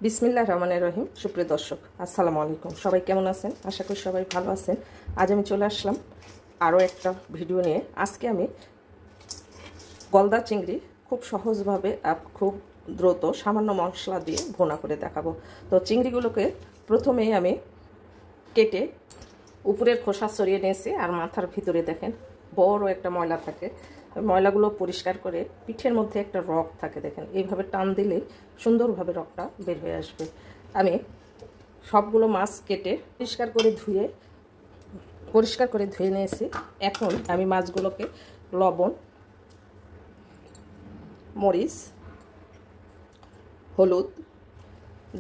বিসমিল্লাহির রহমানির রহিম। সুপ্রিয় দর্শক, আসসালামু আলাইকুম। সবাই কেমন আছেন? আশা করি সবাই ভালো আছেন। আজ আমি চলে আসলাম আরও একটা ভিডিও নিয়ে। আজকে আমি গলদা চিংড়ি খুব সহজভাবে খুব দ্রুত সামান্য মশলা দিয়ে ভুনা করে দেখাবো। তো চিংড়িগুলোকে প্রথমেই আমি কেটে উপরের খোসা সরিয়ে নিয়েছি, আর মাথার ভিতরে দেখেন বড় একটা ময়লা থাকে। ময়লাগুলো পরিষ্কার করে পিঠের মধ্যে একটা রক থাকে, দেখেন এইভাবে টান দিলে সুন্দরভাবে রকটা বের হয়ে আসবে। আমি সবগুলো মাছ কেটে পরিষ্কার করে ধুয়ে নিয়েছি। এখন আমি মাছগুলোকে লবণ, মরিচ, হলুদ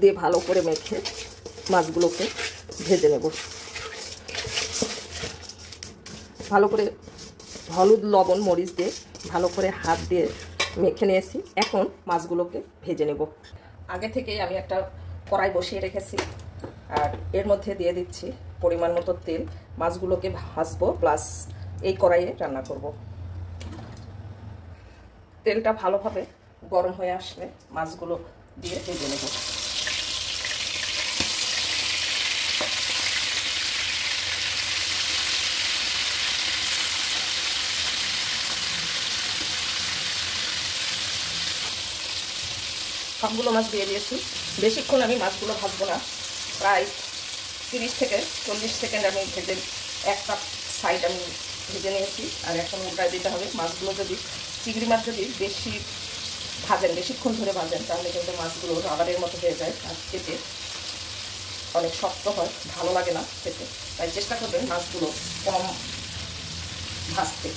দিয়ে ভালো করে মেখে মাছগুলোকে ভেজে নেব। ভালো করে হলুদ, লবণ, মরিচ দিয়ে ভালো করে হাত দিয়ে মেখে নিয়েছি। এখন মাছগুলোকে ভেজে নেব। আগে থেকেই আমি একটা কড়াই বসিয়ে রেখেছি, আর এর মধ্যে দিয়ে দিচ্ছি পরিমাণ মতো তেল। মাছগুলোকে ভাজবো, প্লাস এই কড়াইয়ে রান্না করব। তেলটা ভালোভাবে গরম হয়ে আসলে মাছগুলো দিয়ে ভেজে নেব। সবগুলো মাছ দিয়ে দিয়েছি। বেশিক্ষণ আমি মাছগুলো ভাজবো না, প্রায় 30 থেকে 40 সেকেন্ড আমি ভেজে একটা সাইড আমি ভেজে নিয়েছি। আর এখন উল্টায় দিতে হবে। মাছগুলো যদি চিংড়ি মাছ যদি বেশিক্ষণ ধরে ভাজেন তাহলে কিন্তু মাছগুলো রাবারের মতো হয়ে যায়, আর খেতে অনেক শক্ত হয়, ভালো লাগে না খেতে। তাই চেষ্টা করবেন মাছগুলো কম ভাজতে।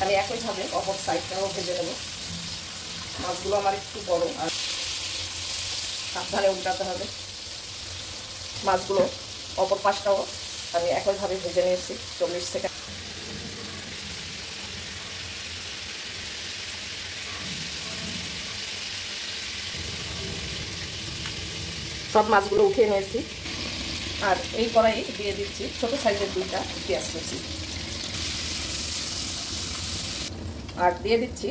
আমি একইভাবে অপর সাইডটাও ভেজে নেব। মাছগুলো আমার একটু বড়, আর সাবধানে উল্টাতে হবে। মাছগুলো অপর পাশটাও আমি একইভাবে ভেজে নিয়েছি 40 সেকেন্ড। সব মাছগুলো উঠিয়ে নিয়েছি, আর এই কড়াইয়ে দিয়ে দিচ্ছি ছোটো সাইজের 2টা পেঁয়াজ কুচি, আর দিয়ে দিচ্ছি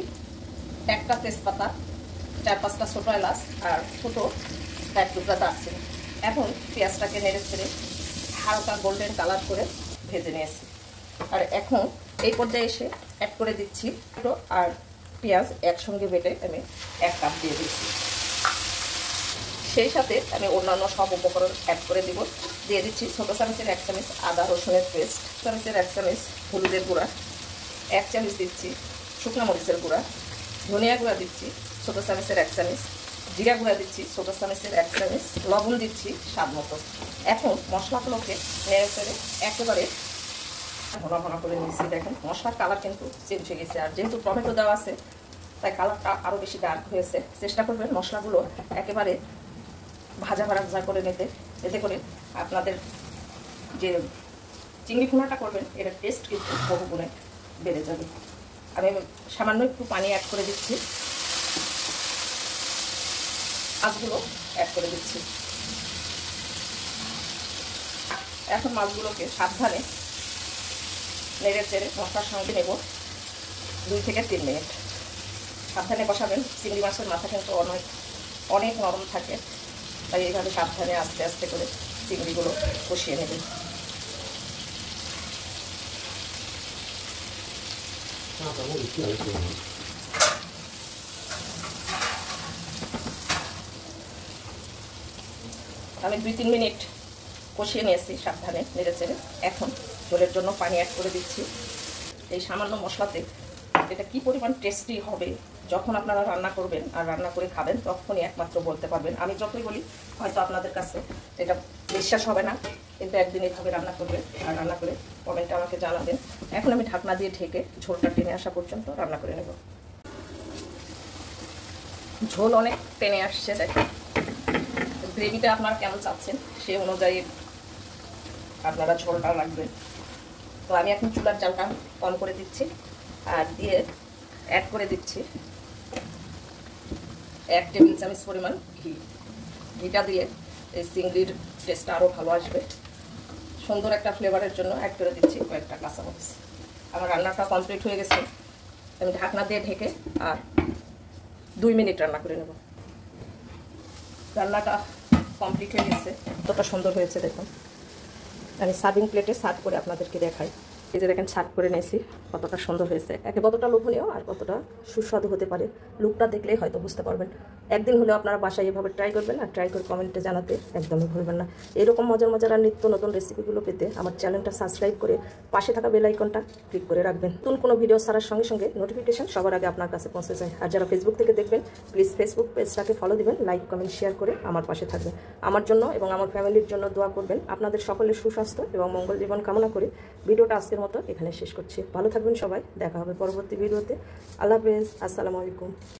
একটা তেজপাতা, 4-5টা ছোটো এলাচ, আর ছোটো 1 টুকরা দারচিনি। এখন পেঁয়াজটাকে নেড়ে ছেড়ে হালকা গোল্ডেন কালার করে ভেজে নিয়েছি। আর এখন এই পর্যায়ে এসে অ্যাড করে দিচ্ছি টমেটো আর পেঁয়াজ একসঙ্গে বেটে আমি 1 কাপ দিয়ে দিচ্ছি। সেই সাথে আমি অন্যান্য সব উপকরণ অ্যাড করে দিব। দিয়ে দিচ্ছি ছোটো চামচের 1 চামচ আদা রসুনের পেস্ট, চামচের 1 চামচ হলুদের গুঁড়া, 1 চামচ দিচ্ছি শুকনো মরিচের গুঁড়া, ধনিয়া গুঁড়া দিচ্ছি ছোটো চামচের 1 চামচ, জিরা গুঁড়া দিচ্ছি ছোটো চামচের 1 চামচ, লবণ দিচ্ছি স্বাদ মতো। এখন মশলাগুলোকে নেড়ে চেড়ে একেবারে ঘন ঘন করে নিচ্ছি। দেখেন মশলার কালার কিন্তু চেঞ্জ হয়ে গেছে, আর যেহেতু টমেটো দেওয়া আছে তাই কালারটা আরও বেশি ডার্ক হয়েছে। চেষ্টা করবেন মশলাগুলো একেবারে ভাজা করে নিতে, এতে করে আপনাদের যে চিংড়ি ভুনাটা করবেন এটার টেস্ট কিন্তু বহুগুণে বেড়ে যাবে। আমি সামান্য একটু পানি অ্যাড করে দিচ্ছি, মাছগুলো অ্যাড করে দিচ্ছি। এখন মাছগুলোকে সাবধানে নেড়ে চেড়ে মশলার সঙ্গে নেব 2 থেকে 3 মিনিট। সাবধানে কষাবেন, চিংড়ি মাছের মাথা কিন্তু অনেক নরম থাকে, তাই এইভাবে সাবধানে আস্তে আস্তে করে চিংড়িগুলো কষিয়ে নেবেন। আমি 2-3 মিনিট কষিয়ে নিয়েছি সাবধানে নেড়ে চেড়ে। এখন ঝোলের জন্য পানি অ্যাড করে দিচ্ছি। এই সামান্য মশলাতে এটা কি পরিমাণ টেস্টি হবে যখন আপনারা রান্না করবেন আর রান্না করে খাবেন তখনই একমাত্র বলতে পারবেন। আমি যতই বলি হয়তো আপনাদের কাছে এটা বিশ্বাস হবে না, কিন্তু একদিন এইভাবে রান্না করবেন, আর রান্না করে কমেন্টে আমাকে জানাবেন। এখন আমি ঢাকনা দিয়ে ঢেকে ঝোলটা টেনে আসা পর্যন্ত রান্না করে নেব। ঝোল অনেক টেনে আসছে, দেখেন। গ্রেভিটা আপনারা কেমন চাচ্ছেন সেই অনুযায়ী আপনারা ঝোলটা রাখবেন। তো আমি এখন চুলার জালটা অন করে দিচ্ছি, আর দিয়ে অ্যাড করে দিচ্ছি 1 টেবিল চামচ পরিমাণ ঘি। ঘিটা দিয়ে এই চিংড়ির টেস্টটা আরও ভালো আসবে। সুন্দর একটা ফ্লেভারের জন্য অ্যাড করে দিচ্ছি কয়েকটা কাঁচামরিচ। আমার রান্নাটা কমপ্লিট হয়ে গেছে। আমি ঢাকনা দিয়ে ঢেকে আর 2 মিনিট রান্না করে নেব। রান্নাটা কমপ্লিট হয়ে গেছে। কতটা সুন্দর হয়েছে দেখুন। আমি সার্ভিং প্লেটে সার্ভ করে আপনাদেরকে দেখাই। এই যে দেখেন সার্ভ করে নিয়েছি, কতটা সুন্দর হয়েছে, একে কতটা লোভনীয় আর কতটা সুস্বাদু হতে পারে লুকটা দেখলেই হয়তো বুঝতে পারবেন। একদিন হলেও আপনারা বাসায় এভাবে ট্রাই করবেন আর ট্রাই করে কমেন্টে জানাতে একদমই ভুলবেন না। এরকম মজার মজার আর নিত্য নতুন রেসিপিগুলো পেতে আমার চ্যানেলটা সাবস্ক্রাইব করে পাশে থাকা বেল আইকনটা ক্লিক করে রাখবেন। নতুন কোনো ভিডিও ছাড়ার সঙ্গে সঙ্গে নোটিফিকেশন সবার আগে আপনার কাছে পৌঁছে যায়। আর যারা ফেসবুক থেকে দেখবেন প্লিজ ফেসবুক পেজটাকে ফলো দিবেন, লাইক কমেন্ট শেয়ার করে আমার পাশে থাকবেন। আমার জন্য এবং আমার ফ্যামিলির জন্য দোয়া করবেন। আপনাদের সকলের সুস্বাস্থ্য এবং মঙ্গল জীবন কামনা করে ভিডিওটা আজকের মতো এখানে শেষ করছি। ভালো থাকবেন সবাই, দেখা হবে পরবর্তী ভিডিওতে। আল্লাহ হাফেজ, আসসালামু আলাইকুম।